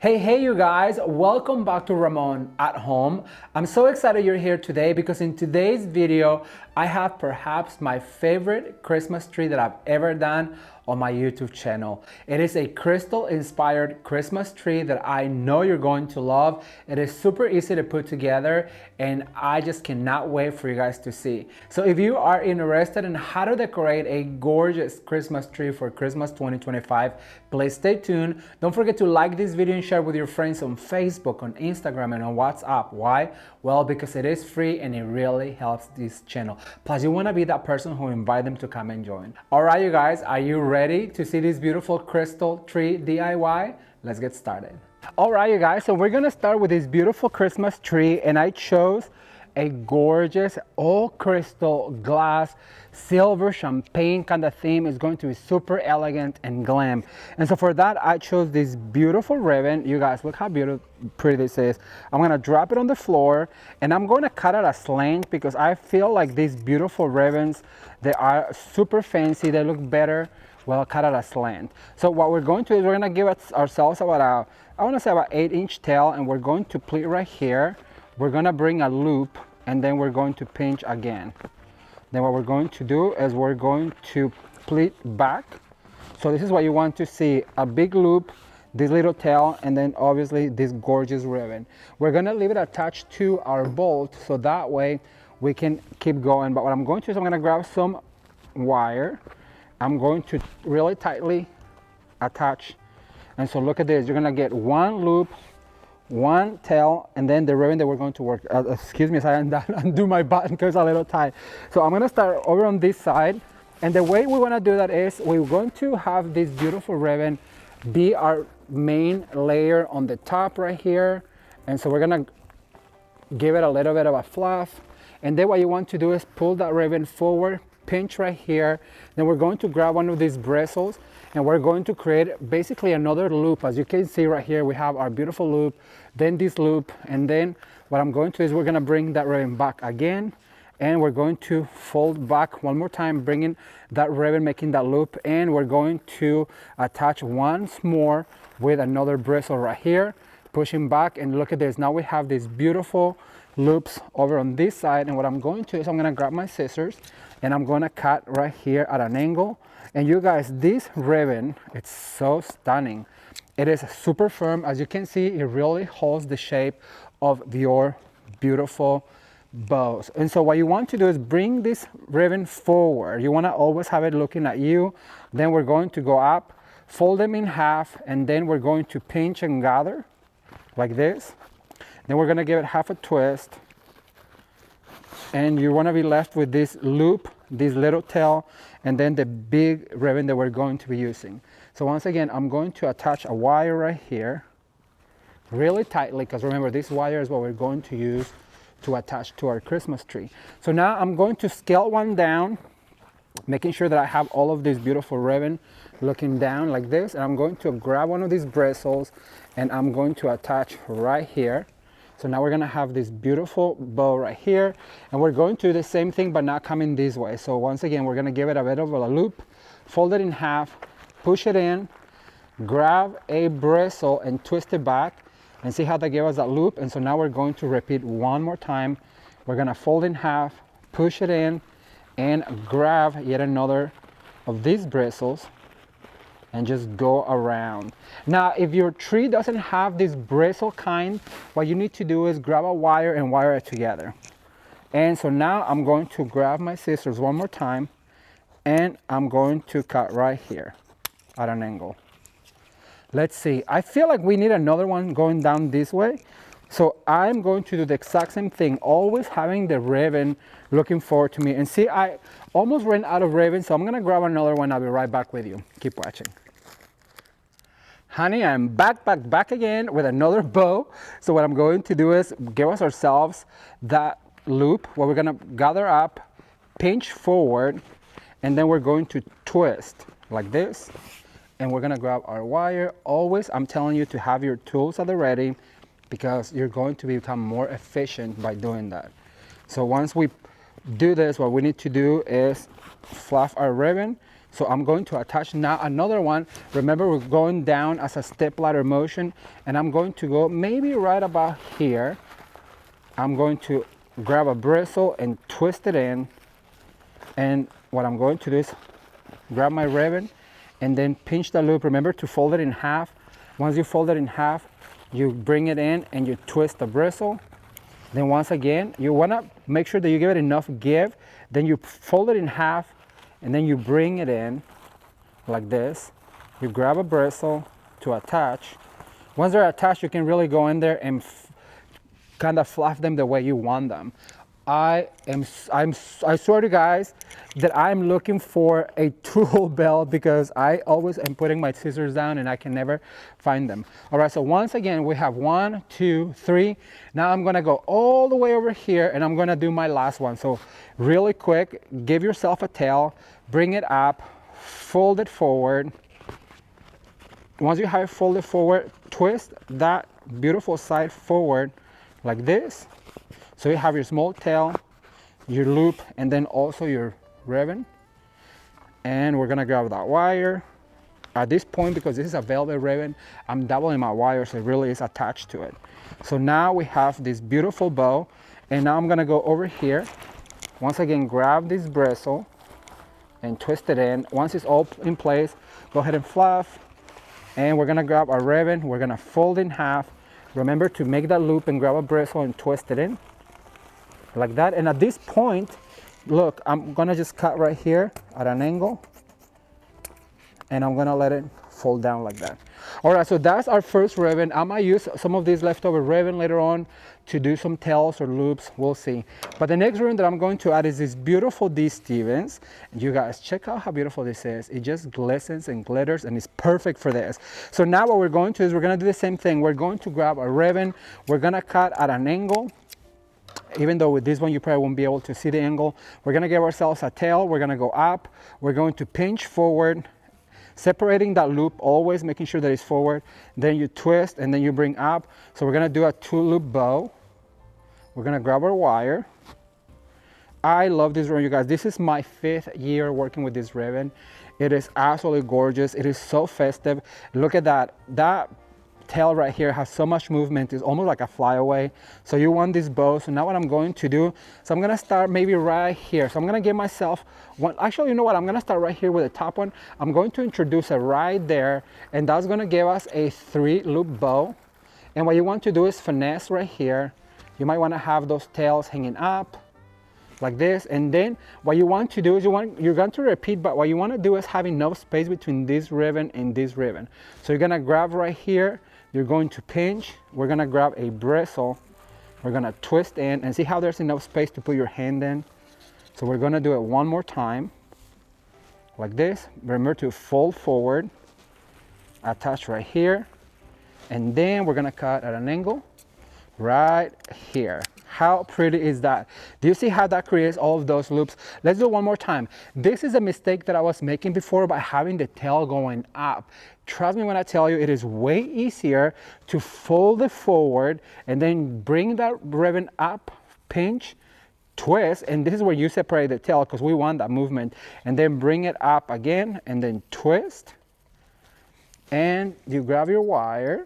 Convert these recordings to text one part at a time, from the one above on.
Hey, you guys, welcome back to Ramon at Home. I'm so excited you're here today because in today's video, I have perhaps my favorite Christmas tree that I've ever done on my YouTube channel. It is a crystal inspired Christmas tree that I know you're going to love. It is super easy to put together and I just cannot wait for you guys to see. So if you are interested in how to decorate a gorgeous Christmas tree for Christmas 2025, please stay tuned. Don't forget to like this video and share with your friends on Facebook, on Instagram, and on WhatsApp. Why? Well, because it is free and it really helps this channel. Plus, you want to be that person who invite them to come and join. All right, you guys, are you ready to see this beautiful crystal tree DIY? Let's get started. All right, you guys, so we're gonna start with this beautiful Christmas tree, and I chose a gorgeous all crystal glass silver champagne kind of theme. Is going to be super elegant and glam, and so for that I chose this beautiful ribbon. You guys, look how beautiful, pretty this is. I'm gonna drop it on the floor and I'm going to cut it a slant because I feel like these beautiful ribbons, they are super fancy, they look better well cut at a slant. So what we're going to do is we're going to give ourselves about I want to say about 8-inch tail, and we're going to pleat right here. We're going to bring a loop and then we're going to pinch again. Then what we're going to do is we're going to pleat back. So this is what you want to see, a big loop, this little tail, and then obviously this gorgeous ribbon. We're going to leave it attached to our bolt so that way we can keep going. But what I'm going to do is I'm going to grab some wire. I'm going to really tightly attach. And so look at this, you're going to get one loop, one tail, and then the ribbon that we're going to work. Excuse me as I undo my button because it's a little tight. So I'm going to start over on this side, and the way we want to do that is we're going to have this beautiful ribbon be our main layer on the top right here. And so we're going to give it a little bit of a fluff, and then what you want to do is pull that ribbon forward, pinch right here. Then we're going to grab one of these bristles and we're going to create basically another loop. As you can see right here, we have our beautiful loop, then this loop, and then what I'm going to do is we're going to bring that ribbon back again, and we're going to fold back one more time, bringing that ribbon, making that loop, and we're going to attach once more with another bristle right here, pushing back, and look at this. Now we have these beautiful loops over on this side, and what I'm going to do is I'm going to grab my scissors and I'm going to cut right here at an angle. And you guys, this ribbon, it's so stunning. It is super firm. As you can see, it really holds the shape of your beautiful bows. And so what you want to do is bring this ribbon forward. You want to always have it looking at you. Then we're going to go up, fold them in half, and then we're going to pinch and gather like this. Then we're going to give it half a twist, and you want to be left with this loop, this little tail, and then the big ribbon that we're going to be using. So once again, I'm going to attach a wire right here really tightly, because remember, this wire is what we're going to use to attach to our Christmas tree. So now I'm going to scale one down, making sure that I have all of this beautiful ribbon looking down like this, and I'm going to grab one of these bristles and I'm going to attach right here. So now we're going to have this beautiful bow right here, and we're going to do the same thing but not coming this way. So once again, we're going to give it a bit of a loop, fold it in half, push it in, grab a bristle and twist it back, and see how that gave us that loop. And so now we're going to repeat one more time. We're going to fold in half, push it in, and grab yet another of these bristles and just go around. Now, if your tree doesn't have this bristle kind, what you need to do is grab a wire and wire it together. And so now I'm going to grab my scissors one more time, and I'm going to cut right here at an angle. Let's see, I feel like we need another one going down this way. So I'm going to do the exact same thing, always having the ribbon looking forward to me. And see, I almost ran out of ribbon, so I'm gonna grab another one. I'll be right back with you. Keep watching. Honey, I'm back again with another bow. So what I'm going to do is give ourselves that loop where we're gonna gather up, pinch forward, and then we're going to twist like this. And we're gonna grab our wire. Always, I'm telling you to have your tools at the ready, because you're going to become more efficient by doing that. So once we do this, what we need to do is fluff our ribbon, So I'm going to attach now another one. Remember, we're going down as a step ladder motion, and I'm going to go maybe right about here. I'm going to grab a bristle and twist it in. And what I'm going to do is grab my ribbon and then pinch the loop. Remember to fold it in half. Once you fold it in half, you bring it in and you twist the bristle. Then once again, you want to make sure that you give it enough give. Then you fold it in half and then you bring it in like this. You grab a bristle to attach. Once they're attached, you can really go in there and kind of fluff them the way you want them. I swear to you guys that I'm looking for a tool belt because I always am putting my scissors down and I can never find them. All right, so once again, we have 1, 2, 3. Now I'm gonna go all the way over here and I'm gonna do my last one. So really quick, give yourself a tail, bring it up, fold it forward. Once you have it folded forward, twist that beautiful side forward like this. So you have your small tail, your loop, and then also your ribbon. And we're gonna grab that wire. At this point, because this is a velvet ribbon, I'm doubling my wire so it really is attached to it. So now we have this beautiful bow. And now I'm gonna go over here. Once again, grab this bristle and twist it in. Once it's all in place, go ahead and fluff. And we're gonna grab our ribbon, we're gonna fold in half. Remember to make that loop and grab a bristle and twist it in. Like that. And at this point, look, I'm gonna just cut right here at an angle and I'm gonna let it fold down like that. All right, so that's our first ribbon. I might use some of this leftover ribbon later on to do some tails or loops, we'll see. But the next ribbon that I'm going to add is this beautiful D. Stevens. And you guys, check out how beautiful this is. It just glistens and glitters and it's perfect for this. So now what we're going to do is we're gonna do the same thing. We're going to grab a ribbon, we're gonna cut at an angle. Even though with this one you probably won't be able to see the angle. We're gonna give ourselves a tail, we're gonna go up, we're going to pinch forward, separating that loop, always making sure that it's forward. Then you twist and then you bring up. So we're gonna do a 2-loop bow. We're gonna grab our wire. I love this ribbon, you guys. This is my 5th year working with this ribbon. It is absolutely gorgeous. It is so festive. Look at that. That tail right here has so much movement. It's almost like a flyaway. So you want this bow. So now what I'm going to do, so I'm gonna start maybe right here. So I'm gonna give myself one, actually, you know what? I'm gonna start right here with the top one. I'm going to introduce it right there, and that's gonna give us a 3-loop bow. And what you want to do is finesse right here. You might wanna have those tails hanging up like this. And then what you want to do is you're going to repeat, but what you wanna do is have enough space between this ribbon and this ribbon. So you're gonna grab right here, you're going to pinch, we're gonna grab a bristle, we're gonna twist in and see how there's enough space to put your hand in. So we're gonna do it one more time, like this. Remember to fold forward, attach right here, and then we're gonna cut at an angle right here. How pretty is that? Do you see how that creates all of those loops? Let's do it one more time. This is a mistake that I was making before by having the tail going up. Trust me when I tell you, it is way easier to fold it forward and then bring that ribbon up, pinch, twist, and this is where you separate the tail because we want that movement, and then bring it up again and then twist, and you grab your wire.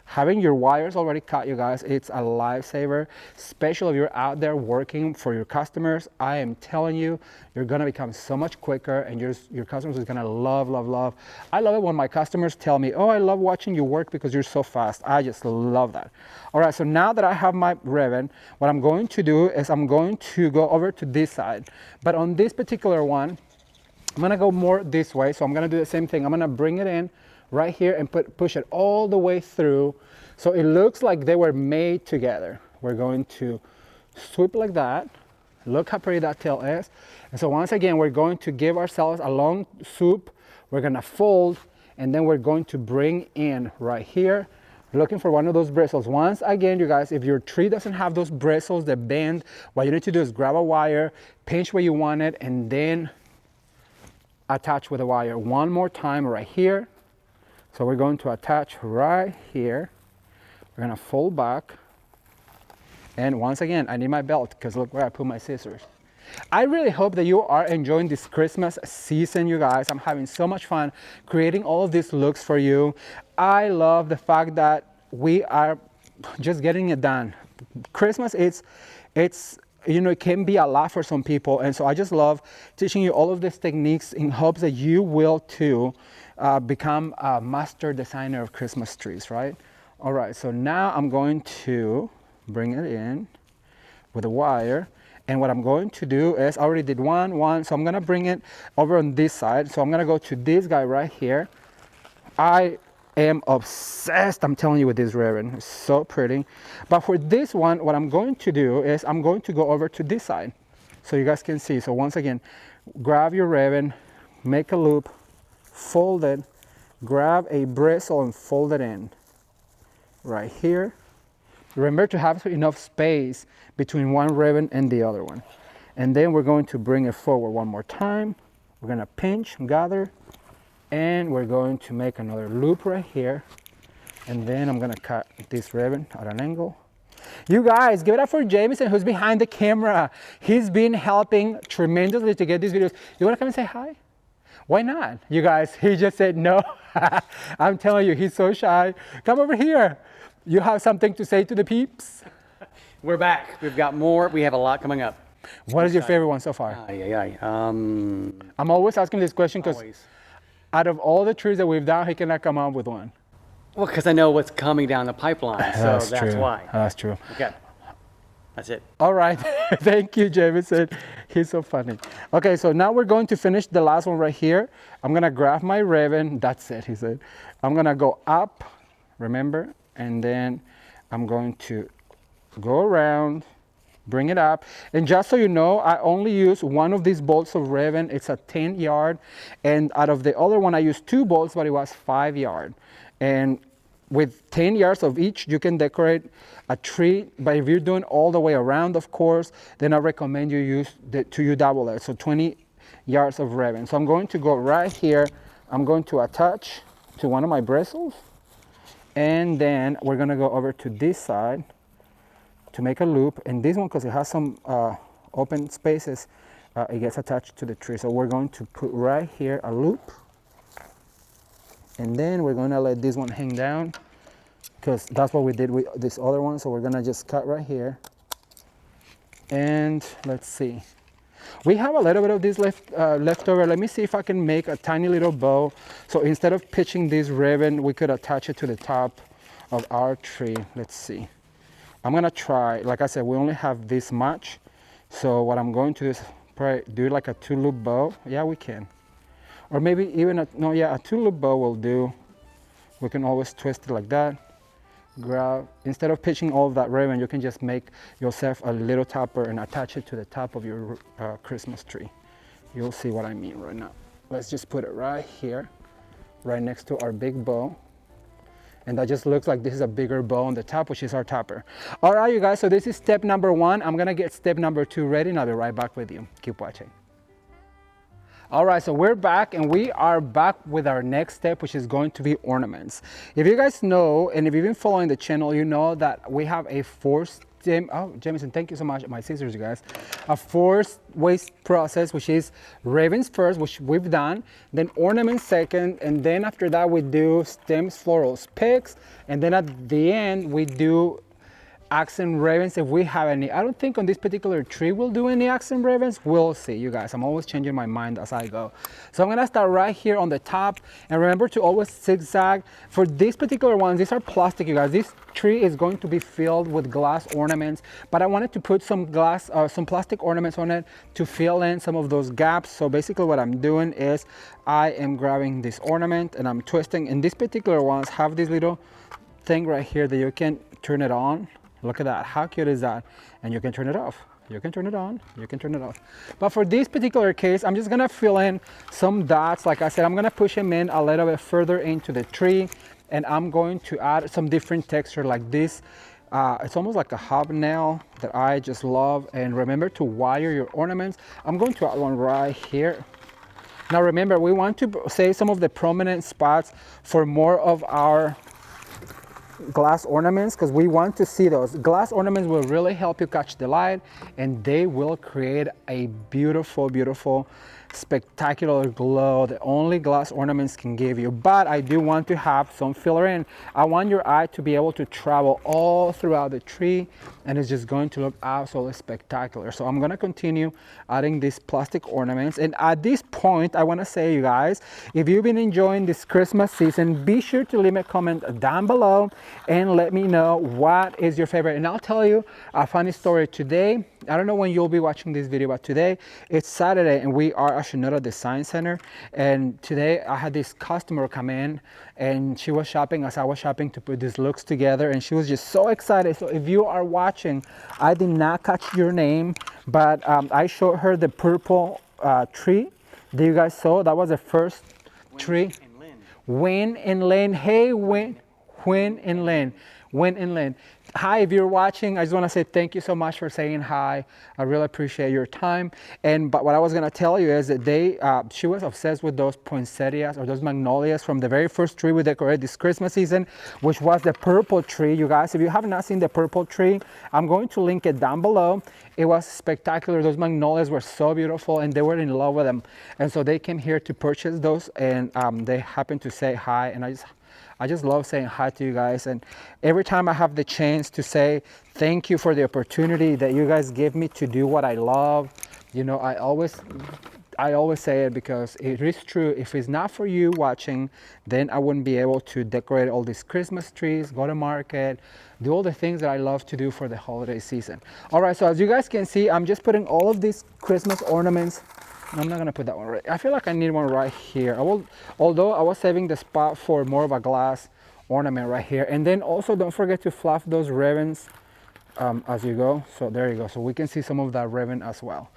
Having your wires already cut, you guys, it's a lifesaver, especially if you're out there working for your customers. I am telling you, you're gonna become so much quicker and your customers is gonna love, love, love. I love it when my customers tell me, oh, I love watching you work because you're so fast. I just love that. All right, so now that I have my ribbon, what I'm going to do is I'm going to go over to this side. But on this particular one, I'm gonna go more this way. So I'm gonna do the same thing. I'm gonna bring it in right here and push it all the way through so it looks like they were made together. We're going to sweep like that. Look how pretty that tail is. And so once again, we're going to give ourselves a long swoop. We're gonna fold, and then we're going to bring in right here, looking for one of those bristles. Once again, you guys, if your tree doesn't have those bristles that bend, what you need to do is grab a wire, pinch where you want it, and then attach with a wire. One more time right here. So we're going to attach right here. We're gonna fold back. And once again, I need my belt because look where I put my scissors. I really hope that you are enjoying this Christmas season, you guys. I'm having so much fun creating all of these looks for you. I love the fact that we are just getting it done. Christmas, it's you know, it can be a lot for some people, and so I just love teaching you all of these techniques in hopes that you will too become a master designer of Christmas trees, right? All right, so now I'm going to bring it in with a wire, and what I'm going to do is, I already did one, so I'm gonna bring it over on this side. So I'm gonna go to this guy right here. I am obsessed, I'm telling you, with this ribbon. It's so pretty. But for this one, what I'm going to do is I'm going to go over to this side so you guys can see. So once again, grab your ribbon, make a loop, fold it, grab a bristle and fold it in right here. Remember to have enough space between one ribbon and the other one. And then we're going to bring it forward one more time. We're gonna pinch, gather, and we're going to make another loop right here. And then I'm gonna cut this ribbon at an angle. You guys, give it up for Jameson, who's behind the camera. He's been helping tremendously to get these videos. You wanna come and say hi? Why not? You guys, he just said no. I'm telling you, he's so shy. Come over here. You have something to say to the peeps? We're back. We've got more. We have a lot coming up. What is your favorite one so far? I'm always asking this question because out of all the trees that we've done, he cannot come up with one. Well, because I know what's coming down the pipeline, so that's true. why. That's true. Okay. That's it. All right. Thank you, Jameson. He's so funny. Okay, so now we're going to finish the last one right here. I'm going to grab my ribbon. That's it, he said. I'm going to go up, remember? And then I'm going to go around, bring it up. And just so you know, I only use one of these bolts of ribbon. It's a 10 yard. And out of the other one, I used 2 bolts, but it was 5 yard. And with 10 yards of each, you can decorate a tree. But if you're doing all the way around, of course, then I recommend you use double it. So 20 yards of ribbon. So I'm going to go right here. I'm going to attach to one of my bristles. And then we're gonna go over to this side to make a loop. And this one, because it has some open spaces, it gets attached to the tree. So we're going to put right here a loop. And then we're gonna let this one hang down because that's what we did with this other one. So we're gonna just cut right here. And let's see. We have a little bit of this left over. Let me see if I can make a tiny little bow. So instead of pitching this ribbon, we could attach it to the top of our tree. Let's see. I'm gonna try, like I said, we only have this much. So what I'm going to do is probably do like a 2-loop bow. Yeah, we can. Or maybe even a 2-loop bow will do. We can always twist it like that. Grab, instead of pitching all of that ribbon, you can just make yourself a little topper and attach it to the top of your Christmas tree. You'll see what I mean right now. Let's just put it right here, right next to our big bow. And that just looks like this is a bigger bow on the top, which is our topper. All right, you guys, so this is step number 1. I'm gonna get step number 2 ready and I'll be right back with you. Keep watching. All right, so we're back and we are back with our next step, which is going to be ornaments. If you guys know, and if you've been following the channel, you know that we have a Jameson, thank you so much. My scissors, you guys. A 4-way process, which is ribbons first, which we've done, then ornaments second, and then after that we do stems, florals, picks, and then at the end we do accent ribbons if we have any. I don't think on this particular tree we'll do any accent ribbons. We'll see, you guys. I'm always changing my mind as I go. So I'm gonna start right here on the top, and remember to always zigzag. For these particular ones, these are plastic, you guys. This tree is going to be filled with glass ornaments, but I wanted to put some plastic ornaments on it to fill in some of those gaps. So basically what I'm doing is I am grabbing this ornament and I'm twisting, and these particular ones have this little thing right here that you can turn it on. Look at that, how cute is that? And you can turn it off. You can turn it on, you can turn it off. But for this particular case, I'm just gonna fill in some dots. Like I said, I'm gonna push them in a little bit further into the tree, and I'm going to add some different texture like this. It's almost like a hobnail that I just love. And remember to wire your ornaments. I'm going to add one right here. Now remember, we want to save some of the prominent spots for more of our glass ornaments because we want to see those. Glass ornaments will really help you catch the light, and they will create a beautiful, beautiful, spectacular glow that only glass ornaments can give you. But I do want to have some filler in. I want your eye to be able to travel all throughout the tree, and it's just going to look absolutely spectacular. So I'm going to continue adding these plastic ornaments. And at this point, I want to say, you guys, if you've been enjoying this Christmas season, be sure to leave a comment down below and let me know what is your favorite. And I'll tell you a funny story today. I don't know when you'll be watching this video, but today it's Saturday and we are at Shinoda Design Center. And today I had this customer come in and she was shopping as I was shopping to put these looks together, and she was just so excited. So if you are watching, I did not catch your name, but I showed her the purple tree that you guys saw. That was the first tree. Win and Lynn. Hey, Win and Lynn. Win and Lynn. Hi, if you're watching, I just want to say thank you so much for saying hi. I really appreciate your time. But what I was going to tell you is that she was obsessed with those poinsettias or those magnolias from the very first tree we decorated this Christmas season, which was the purple tree. You guys, if you have not seen the purple tree, I'm going to link it down below. It was spectacular. Those magnolias were so beautiful and they were in love with them. And so they came here to purchase those, and they happened to say hi, and I just love saying hi to you guys. And every time I have the chance to say thank you for the opportunity that you guys give me to do what I love, you know, I always say it because it is true. If it's not for you watching, then I wouldn't be able to decorate all these Christmas trees, go to market, do all the things that I love to do for the holiday season. All right, so as you guys can see, I'm just putting all of these Christmas ornaments. I'm not gonna put that one right. I feel like I need one right here. Although I was saving the spot for more of a glass ornament right here. And then also don't forget to fluff those ribbons as you go. So there you go. So we can see some of that ribbon as well.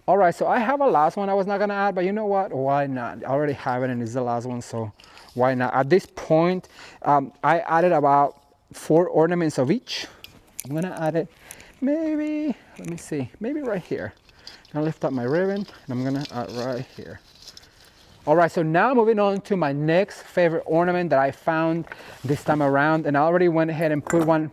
All right, so I have a last one I was not gonna add, but you know what? Why not? I already have it and it's the last one, so why not? At this point, I added about 4 ornaments of each. I'm gonna add it maybe, let me see, maybe right here. I'm gonna lift up my ribbon and I'm gonna add right here. All right, so now moving on to my next favorite ornament that I found this time around, and I already went ahead and put one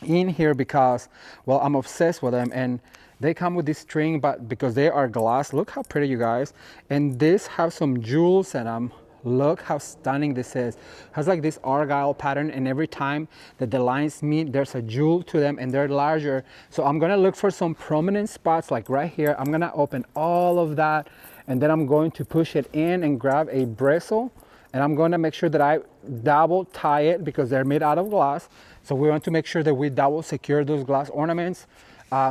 in here because, well, I'm obsessed with them, and they come with this string, but because they are glass, look how pretty, you guys. And this have some jewels in them. Look how stunning this is. It has like this argyle pattern, and every time that the lines meet, there's a jewel to them and they're larger. So I'm gonna look for some prominent spots like right here. I'm gonna open all of that, and then I'm going to push it in and grab a bristle, and I'm gonna make sure that I double tie it because they're made out of glass. So we want to make sure that we double secure those glass ornaments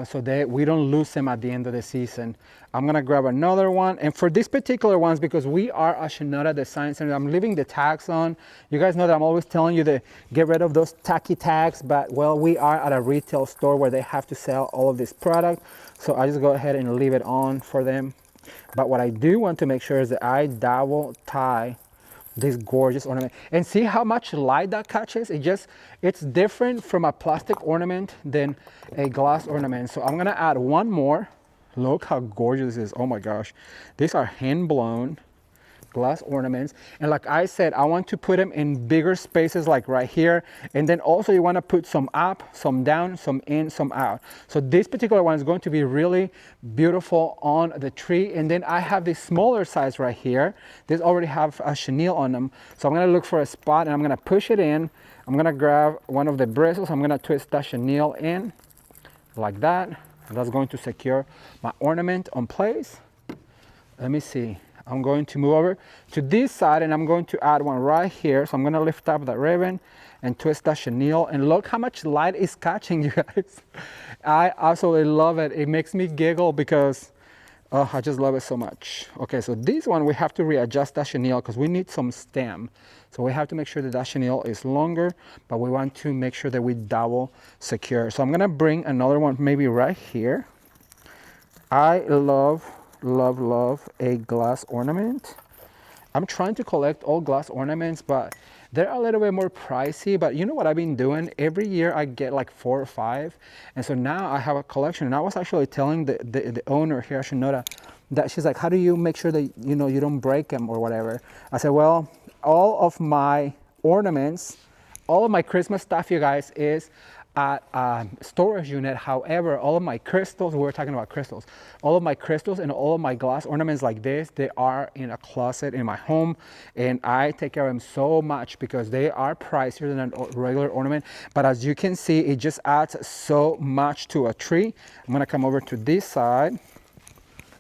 so that we don't lose them at the end of the season. I'm gonna grab another one, and for these particular ones, because we are at Shinoda Design Center, I'm leaving the tags on. You guys know that I'm always telling you to get rid of those tacky tags, but well, we are at a retail store where they have to sell all of this product, so I just go ahead and leave it on for them. But what I do want to make sure is that I double tie this gorgeous ornament, and see how much light that catches. It's different from a plastic ornament than a glass ornament. So I'm gonna add one more. Look how gorgeous this is. Oh my gosh, these are hand blown glass ornaments, and like I said, I want to put them in bigger spaces like right here, and then also you want to put some up, some down, some in, some out. So this particular one is going to be really beautiful on the tree. And then I have this smaller size right here. These already have a chenille on them, so I'm going to look for a spot and I'm going to push it in. I'm going to grab one of the bristles. I'm going to twist that chenille in like that, and that's going to secure my ornament on place. Let me see. I'm going to move over to this side and I'm going to add one right here. So I'm going to lift up that ribbon and twist that chenille, and look how much light is catching, you guys. I absolutely love it. It makes me giggle because I just love it so much. Okay, so this one we have to readjust that chenille because we need some stem. So we have to make sure that that chenille is longer, but we want to make sure that we double secure. So I'm going to bring another one maybe right here. I love a glass ornament. I'm trying to collect all glass ornaments, but they're a little bit more pricey. But you know what I've been doing? Every year I get like 4 or 5, and so now I have a collection. And I was actually telling the owner here at Shinoda that she's like, how do you make sure that you don't break them or whatever? I said, well, all of my ornaments all of my Christmas stuff, you guys, is at a storage unit. However, all of my crystals, we were talking about crystals, all of my crystals and all of my glass ornaments like this, they are in a closet in my home, and I take care of them so much because they are pricier than a regular ornament. But as you can see, it just adds so much to a tree. I'm gonna come over to this side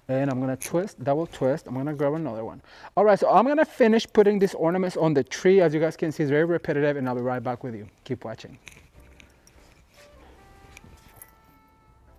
and I'm gonna twist, double twist. I'm gonna grab another one. All right, so I'm gonna finish putting these ornaments on the tree. As you guys can see, it's very repetitive, and I'll be right back with you. Keep watching.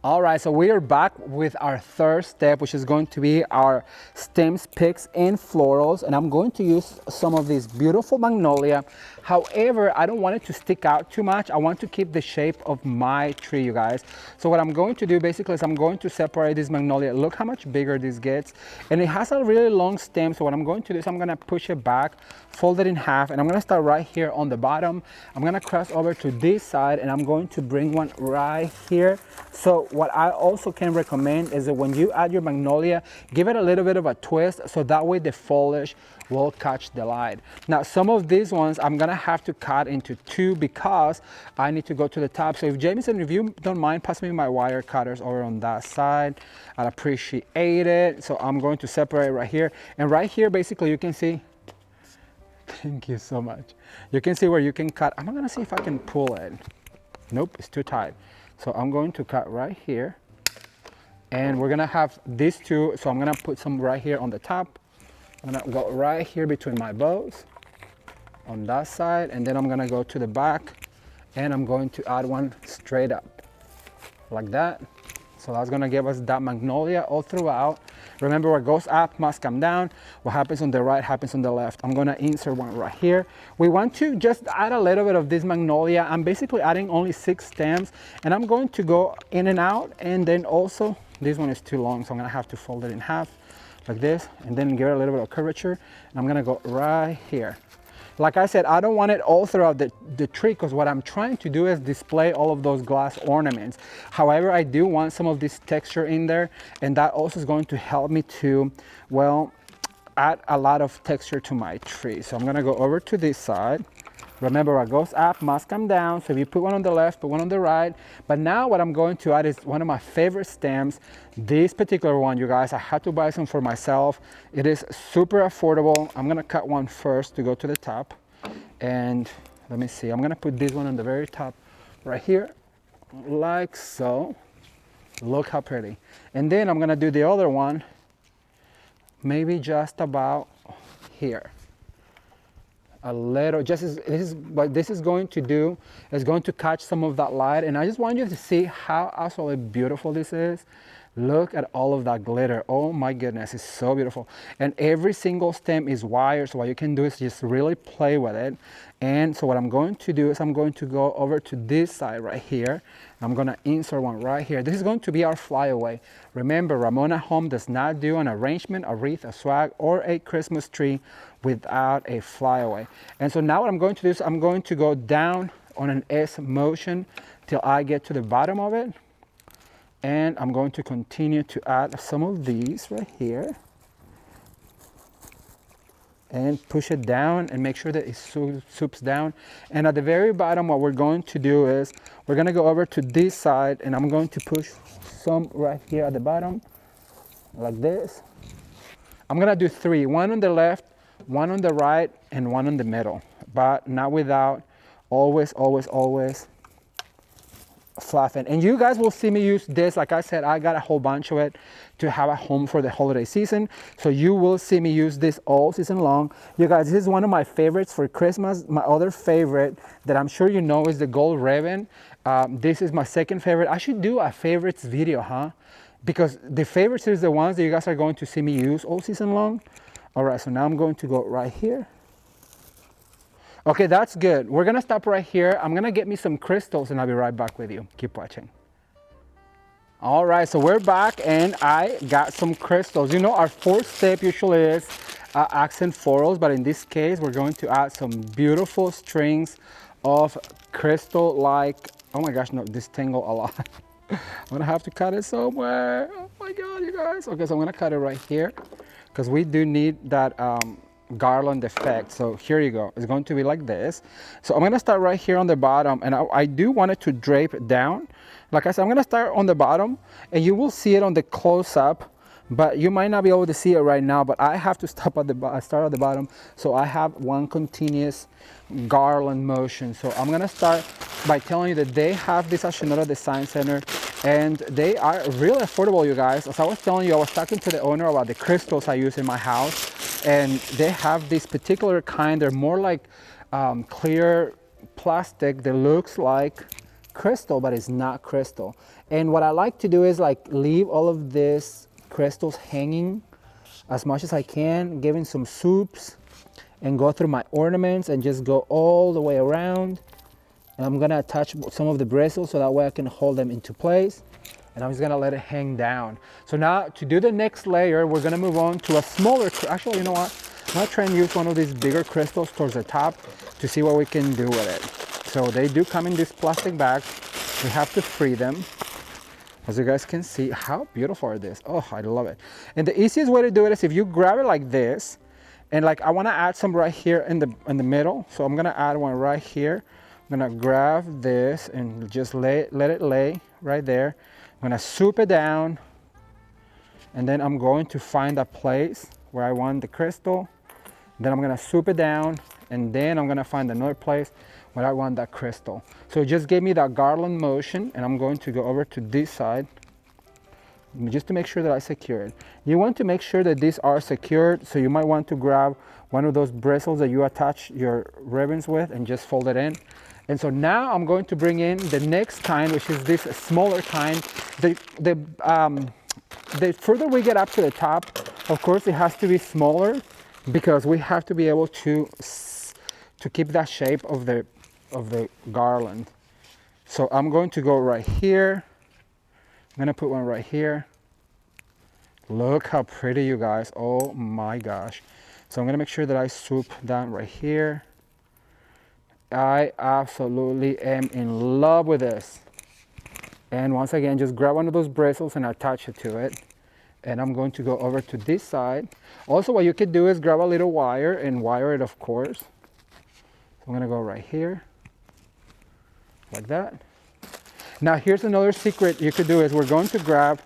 All right, so we are back with our third step, which is going to be our stems, picks, and florals. And I'm going to use some of this beautiful magnolia. However, I don't want it to stick out too much. I want to keep the shape of my tree, you guys. So what I'm going to do basically is I'm going to separate this magnolia. Look how much bigger this gets. And it has a really long stem. So what I'm going to do is I'm gonna push it back, fold it in half, and I'm gonna start right here on the bottom. I'm gonna cross over to this side, and I'm going to bring one right here. So what I also can recommend is that when you add your magnolia, give it a little bit of a twist so that way the foliage will catch the light. Now some of these ones I'm gonna have to cut into two because I need to go to the top. So if Jameson, if you don't mind, pass me my wire cutters over on that side, I'd appreciate it. So I'm going to separate right here, and right here basically you can see, thank you so much, you can see where you can cut. I'm gonna see if I can pull it. Nope, it's too tight. So I'm going to cut right here, and we're gonna have these two. So I'm gonna put some right here on the top. I'm gonna go right here between my bows on that side, and then I'm gonna go to the back, and I'm going to add one straight up like that. So that's gonna give us that magnolia all throughout. Remember, what goes up must come down. What happens on the right happens on the left. I'm gonna insert one right here. We want to just add a little bit of this magnolia. I'm basically adding only 6 stems, and I'm going to go in and out. And then also, this one is too long, so I'm gonna have to fold it in half like this, and then give it a little bit of curvature. And I'm gonna go right here. Like I said, I don't want it all throughout the tree, because what I'm trying to do is display all of those glass ornaments. However, I do want some of this texture in there, and that also is going to help me to, well, add a lot of texture to my tree. So I'm gonna go over to this side. Remember, what goes up must come down. So if you put one on the left, put one on the right. But now what I'm going to add is one of my favorite stems. This particular one, you guys, I had to buy some for myself. It is super affordable. I'm gonna cut one first to go to the top. And let me see, I'm gonna put this one on the very top right here, like so. Look how pretty. And then I'm gonna do the other one, maybe just about here. A little, just as this is what this is going to do, is going to catch some of that light. And I just want you to see how absolutely beautiful this is. Look at all of that glitter. Oh my goodness, it's so beautiful. And every single stem is wire, so what you can do is just really play with it. And so what I'm going to do is I'm going to go over to this side right here. I'm gonna insert one right here. This is going to be our flyaway. Remember, Ramon at Home does not do an arrangement, a wreath, a swag, or a Christmas tree without a flyaway. And so now what I'm going to do is I'm going to go down on an S motion till I get to the bottom of it. And I'm going to continue to add some of these right here. And push it down and make sure that it swoops down. And at the very bottom, what we're going to do is we're gonna go over to this side, and I'm going to push some right here at the bottom, like this. I'm gonna do 3, one on the left, one on the right, and one on the middle, but not without always fluffing. And you guys will see me use this. Like I said, I got a whole bunch of it to have at home for the holiday season. So you will see me use this all season long. You guys, this is one of my favorites for Christmas. My other favorite that I'm sure you know is the gold ribbon. This is my second favorite. I should do a favorites video, huh? Because the favorites is the ones that you guys are going to see me use all season long. All right, so now I'm going to go right here. Okay, that's good. We're gonna stop right here. I'm gonna get me some crystals and I'll be right back with you. Keep watching. All right, so we're back and I got some crystals. You know, our 4th step usually is accent florals, but in this case, we're going to add some beautiful strings of crystal like, oh my gosh, no, this tangle a lot. I'm gonna have to cut it somewhere. Oh my God, you guys. Okay, so I'm gonna cut it right here because we do need that, garland effect. So here you go. It's going to be like this. So I'm going to start right here on the bottom, and I do want it to drape down. Like I said, I'm going to start on the bottom, and you will see it on the close-up, but you might not be able to see it right now. But I have to start at the bottom, so I have one continuous garland motion. So I'm going to start by telling you that they have this at Shinoda Design Center, and they are really affordable, you guys. As I was telling you, I was talking to the owner about the crystals I use in my house, and they have this particular kind. They're more like clear plastic that looks like crystal, but it's not crystal. And what I like to do is like leave all of these crystals hanging as much as I can, giving some swoops, and go through my ornaments and just go all the way around. And I'm gonna attach some of the bristles so that way I can hold them into place. And I'm just gonna let it hang down. So now to do the next layer, we're gonna move on to a smaller, actually, you know what? I'm gonna try and use one of these bigger crystals towards the top to see what we can do with it. So they do come in this plastic bag. We have to free them. As you guys can see, how beautiful are these? Oh, I love it. And the easiest way to do it is if you grab it like this, and like I wanna add some right here in the middle. So I'm gonna add one right here. I'm gonna grab this and just let it lay right there. I'm gonna swoop it down, and then I'm going to find a place where I want the crystal. Then I'm gonna swoop it down, and then I'm gonna find another place where I want that crystal. So it just gave me that garland motion, and I'm going to go over to this side just to make sure that I secure it. You want to make sure that these are secured, so you might want to grab one of those bristles that you attach your ribbons with and just fold it in. And so now I'm going to bring in the next kind, which is this smaller kind. The further we get up to the top, of course, it has to be smaller because we have to be able to keep that shape of the garland. So I'm going to go right here. I'm gonna put one right here. Look how pretty, you guys. Oh my gosh. So I'm gonna make sure that I swoop down right here. I absolutely am in love with this. And once again, just grab one of those bristles and attach it to it. And I'm going to go over to this side. Also, what you could do is grab a little wire and wire it, of course. So I'm gonna go right here, like that. Now here's another secret you could do is we're going to grab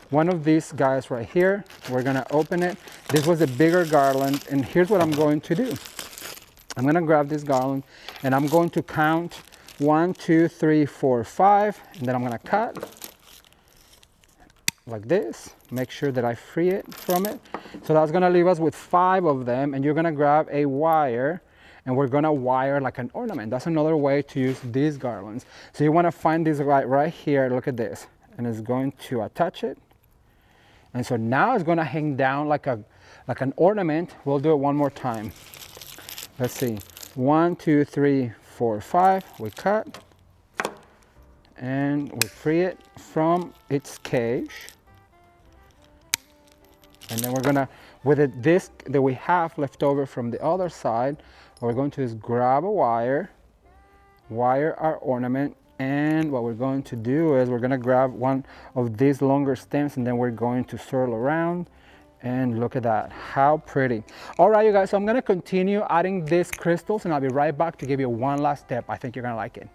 one of these guys right here. We're gonna open it. This was a bigger garland, and here's what I'm going to do. I'm gonna grab this garland, and I'm going to count 1, 2, 3, 4, 5, and then I'm gonna cut like this. Make sure that I free it from it. So that's gonna leave us with 5 of them, and you're gonna grab a wire, and we're gonna wire like an ornament. That's another way to use these garlands. So you wanna find this right here, look at this, and it's going to attach it. And so now it's gonna hang down like an ornament. We'll do it one more time. Let's see, 1, 2, 3, 4, 5, we cut, and we free it from its cage. And then we're gonna, with the disc that we have left over from the other side, we're going to just grab a wire our ornament, and what we're going to do is we're gonna grab one of these longer stems, and then we're going to swirl around, and look at that, how pretty. All right, you guys, so I'm gonna continue adding these crystals, and I'll be right back to give you one last step. I think you're gonna like it.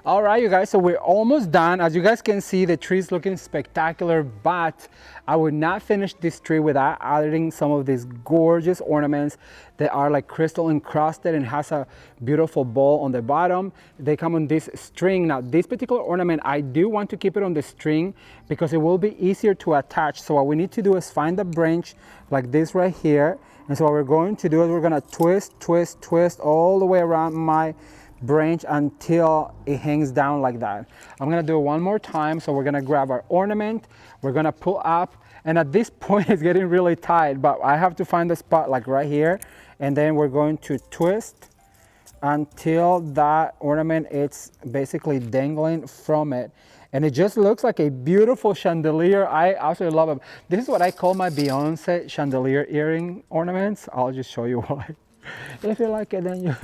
All right, you guys, so we're almost done. As you guys can see, the tree is looking spectacular, but I would not finish this tree without adding some of these gorgeous ornaments that are like crystal encrusted and has a beautiful bowl on the bottom. They come on this string. Now, this particular ornament, I do want to keep it on the string because it will be easier to attach. So what we need to do is find a branch like this right here. And so what we're going to do is we're gonna twist, twist, twist all the way around my branch until it hangs down like that. I'm gonna do it one more time. So we're gonna grab our ornament, we're gonna pull up, and at this point it's getting really tight, but I have to find the spot like right here, and then we're going to twist until that ornament is basically dangling from it. And it just looks like a beautiful chandelier. I absolutely love it. This is what I call my Beyonce chandelier earring ornaments. I'll just show you why. If you like it, then you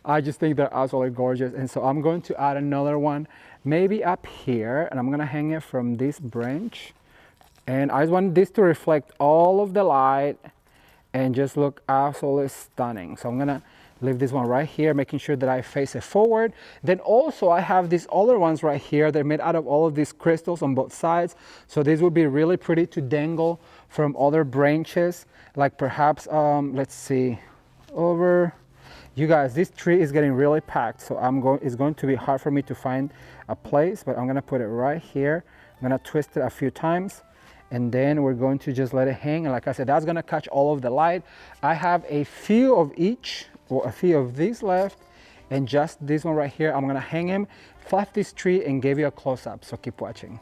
I just think they're absolutely gorgeous. And so I'm going to add another one, maybe up here, and I'm gonna hang it from this branch And I just want this to reflect all of the light and just look absolutely stunning. So I'm gonna leave this one right here, making sure that I face it forward. Then also I have these other ones right here. They're made out of all of these crystals on both sides. So these would be really pretty to dangle from other branches. Like perhaps, let's see, over, you guys, this tree is getting really packed. So it's going to be hard for me to find a place, but I'm gonna put it right here. I'm gonna twist it a few times, and then we're going to just let it hang. And like I said, that's gonna catch all of the light. I have a few of each, or a few of these left, and just this one right here, I'm gonna hang him, fluff this tree, and give you a close-up, so keep watching.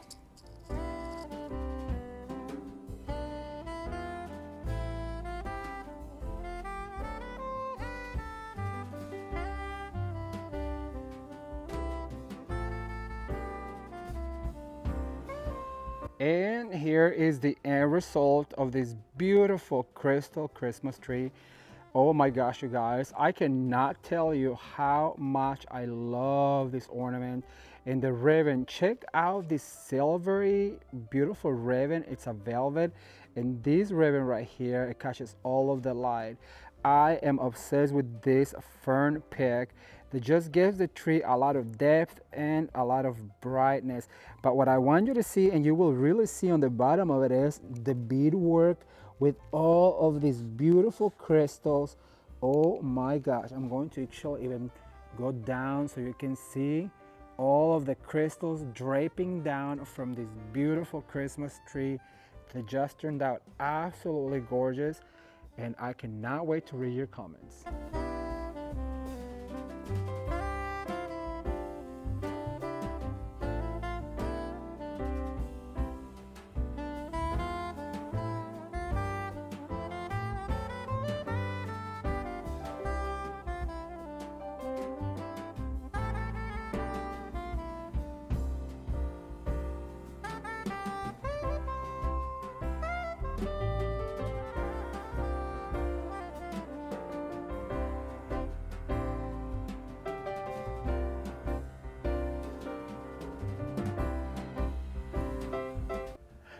And here is the end result of this beautiful crystal Christmas tree. Oh my gosh, you guys, I cannot tell you how much I love this ornament. And the ribbon, check out this silvery, beautiful ribbon. It's a velvet. And this ribbon right here, it catches all of the light. I am obsessed with this fern pick that just gives the tree a lot of depth and a lot of brightness. But what I want you to see, and you will really see on the bottom of it, is the beadwork with all of these beautiful crystals. Oh my gosh, I'm going to actually even go down so you can see all of the crystals draping down from this beautiful Christmas tree that just turned out absolutely gorgeous. And I cannot wait to read your comments.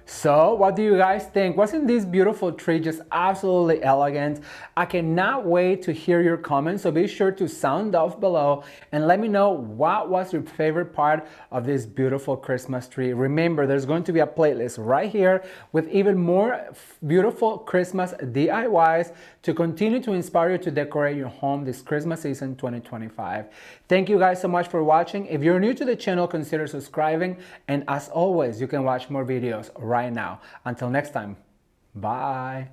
So what do you guys think? Wasn't this beautiful tree just absolutely elegant? I cannot wait to hear your comments, so be sure to sound off below and let me know what was your favorite part of this beautiful Christmas tree. Remember, there's going to be a playlist right here with even more beautiful Christmas DIYs to continue to inspire you to decorate your home this Christmas season 2025. Thank you guys so much for watching. If you're new to the channel, consider subscribing, and as always, you can watch more videos right now. Until next time, bye.